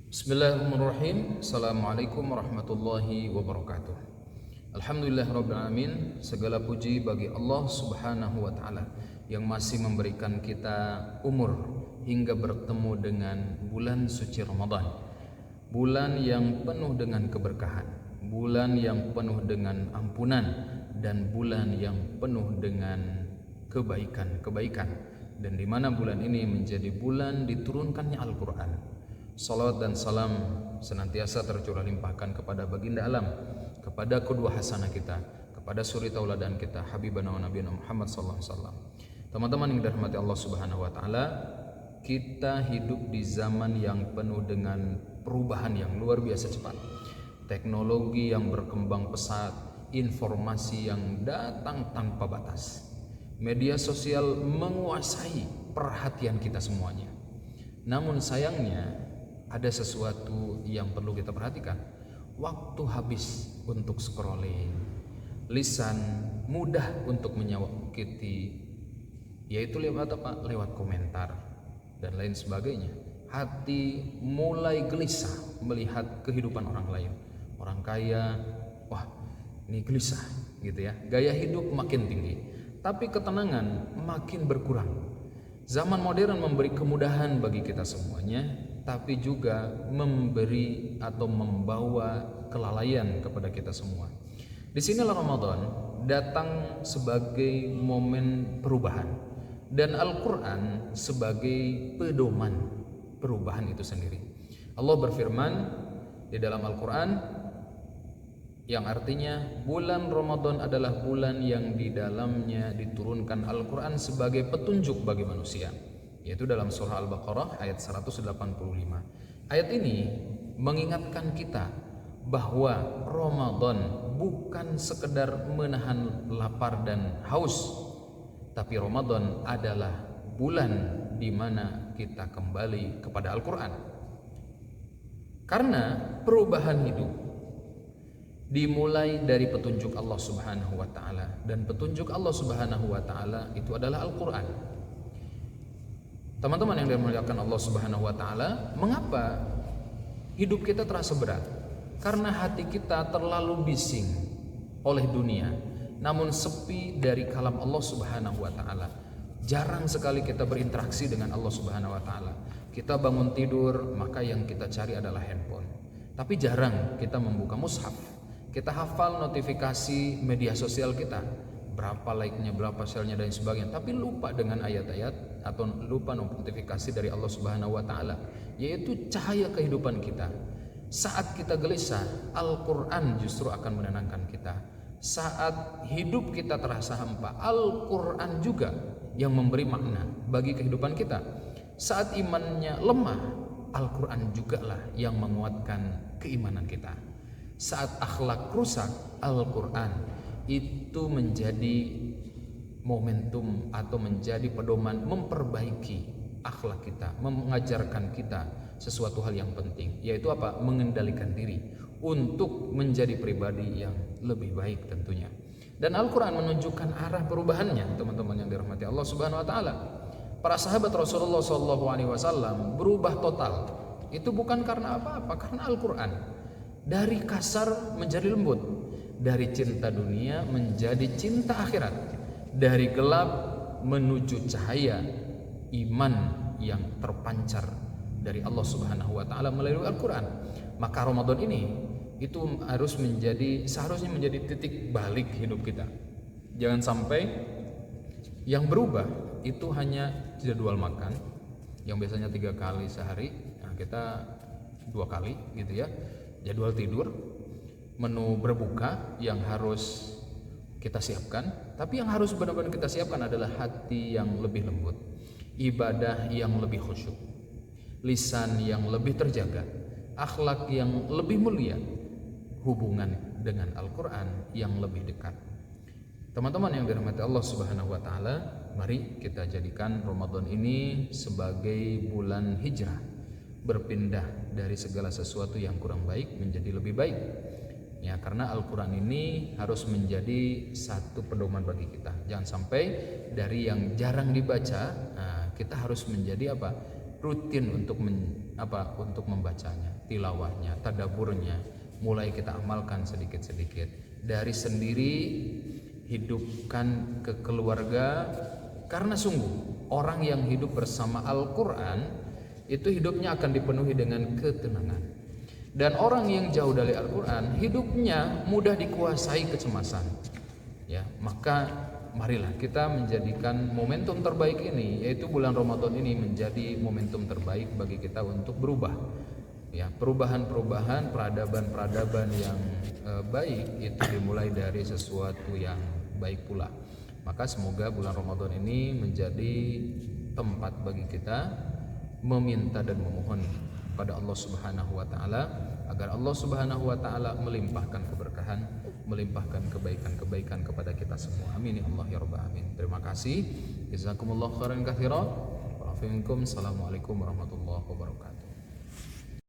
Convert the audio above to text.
Bismillahirrahmanirrahim. Assalamualaikum warahmatullahi wabarakatuh. Alhamdulillahirrabbilalamin. Segala puji bagi Allah subhanahu wa ta'ala yang masih memberikan kita umur hingga bertemu dengan bulan suci Ramadan, bulan yang penuh dengan keberkahan, bulan yang penuh dengan ampunan, dan bulan yang penuh dengan kebaikan-kebaikan, dan di mana bulan ini menjadi bulan diturunkannya Al-Quran. Salawat dan salam senantiasa tercurah limpahkan kepada baginda alam, kepada kedua hasanah kita, kepada suri tauladan kita, habibana wa nabiyana Muhammad sallallahu alaihi wasallam. Teman-teman yang dirahmati Allah Subhanahu wa taala, kita hidup di zaman yang penuh dengan perubahan yang luar biasa cepat. Teknologi yang berkembang pesat, informasi yang datang tanpa batas. Media sosial menguasai perhatian kita semuanya. Namun sayangnya ada sesuatu yang perlu kita perhatikan. Waktu habis untuk scrolling, lisan mudah untuk menyakiti, yaitu lewat apa? Lewat komentar dan lain sebagainya. Hati mulai gelisah melihat kehidupan orang lain. Orang kaya, wah ini gelisah gitu ya. Gaya hidup makin tinggi, tapi ketenangan makin berkurang. Zaman modern memberi kemudahan bagi kita semuanya, tapi juga memberi atau membawa kelalaian kepada kita semua. Disinilah Ramadan datang sebagai momen perubahan, dan Al-Quran sebagai pedoman perubahan itu sendiri. Allah berfirman di dalam Al-Quran, yang artinya bulan Ramadan adalah bulan yang di dalamnya diturunkan Al-Quran sebagai petunjuk bagi manusia, yaitu dalam surah Al-Baqarah ayat 185. Ayat ini mengingatkan kita bahwa Ramadan bukan sekedar menahan lapar dan haus, tapi Ramadan adalah bulan di mana kita kembali kepada Al-Quran. Karena perubahan hidup dimulai dari petunjuk Allah Subhanahu wa taala, dan petunjuk Allah Subhanahu wa taala itu adalah Al-Qur'an. Teman-teman yang dimuliakan Allah Subhanahu wa taala, mengapa hidup kita terasa berat? Karena hati kita terlalu bising oleh dunia, namun sepi dari kalam Allah Subhanahu wa taala. Jarang sekali kita berinteraksi dengan Allah Subhanahu wa taala. Kita bangun tidur, maka yang kita cari adalah handphone. Tapi jarang kita membuka mushaf. Kita hafal notifikasi media sosial kita, berapa like-nya, berapa share-nya dan sebagainya, tapi lupa dengan ayat-ayat atau lupa notifikasi dari Allah Subhanahu wa taala, yaitu cahaya kehidupan kita. Saat kita gelisah, Al-Qur'an justru akan menenangkan kita. Saat hidup kita terasa hampa, Al-Qur'an juga yang memberi makna bagi kehidupan kita. Saat imannya lemah, Al-Qur'an jugalah yang menguatkan keimanan kita. Saat akhlak rusak, Al-Quran itu menjadi momentum atau menjadi pedoman memperbaiki akhlak kita, mengajarkan kita sesuatu hal yang penting, yaitu apa? Mengendalikan diri untuk menjadi pribadi yang lebih baik tentunya. Dan Al-Quran menunjukkan arah perubahannya, teman-teman yang dirahmati Allah Subhanahu wa taala. Para sahabat Rasulullah SAW berubah total. Itu bukan karena apa-apa, karena Al-Quran. Dari kasar menjadi lembut, dari cinta dunia menjadi cinta akhirat, dari gelap menuju cahaya iman yang terpancar dari Allah Subhanahu wa taala melalui Al-Qur'an. Maka Ramadan ini itu seharusnya menjadi titik balik hidup kita. Jangan sampai yang berubah itu hanya jadwal makan yang biasanya 3 kali sehari, nah kita 2 kali gitu ya. Jadwal tidur, menu berbuka yang harus kita siapkan, tapi yang harus benar-benar kita siapkan adalah hati yang lebih lembut, ibadah yang lebih khusyuk, lisan yang lebih terjaga, akhlak yang lebih mulia, hubungan dengan Al-Quran yang lebih dekat. Teman-teman yang dirahmati Allah Subhanahu wa taala, mari kita jadikan Ramadan ini sebagai bulan hijrah, berpindah dari segala sesuatu yang kurang baik menjadi lebih baik. Ya, karena Al-Quran ini harus menjadi satu pedoman bagi kita. Jangan sampai dari yang jarang dibaca, kita harus menjadi apa? rutin untuk untuk membacanya, tilawahnya, tadaburnya, mulai kita amalkan sedikit-sedikit. Dari sendiri hidupkan ke keluarga, karena sungguh orang yang hidup bersama Al-Quran itu hidupnya akan dipenuhi dengan ketenangan. Dan orang yang jauh dari Al-Quran hidupnya mudah dikuasai kecemasan. Ya, maka marilah kita menjadikan momentum terbaik ini, yaitu bulan Ramadan ini, menjadi momentum terbaik bagi kita untuk berubah. Ya, perubahan-perubahan, peradaban-peradaban yang baik itu dimulai dari sesuatu yang baik pula. Maka semoga bulan Ramadan ini menjadi tempat bagi kita meminta dan memohon pada Allah Subhanahu wa taala agar Allah Subhanahu wa taala melimpahkan keberkahan, melimpahkan kebaikan-kebaikan kepada kita semua. Amin ya Allah ya rabbal alamin. Terima kasih. Jazakumullah khairan katsiran. Wa afikum. Assalamualaikum warahmatullahi wabarakatuh.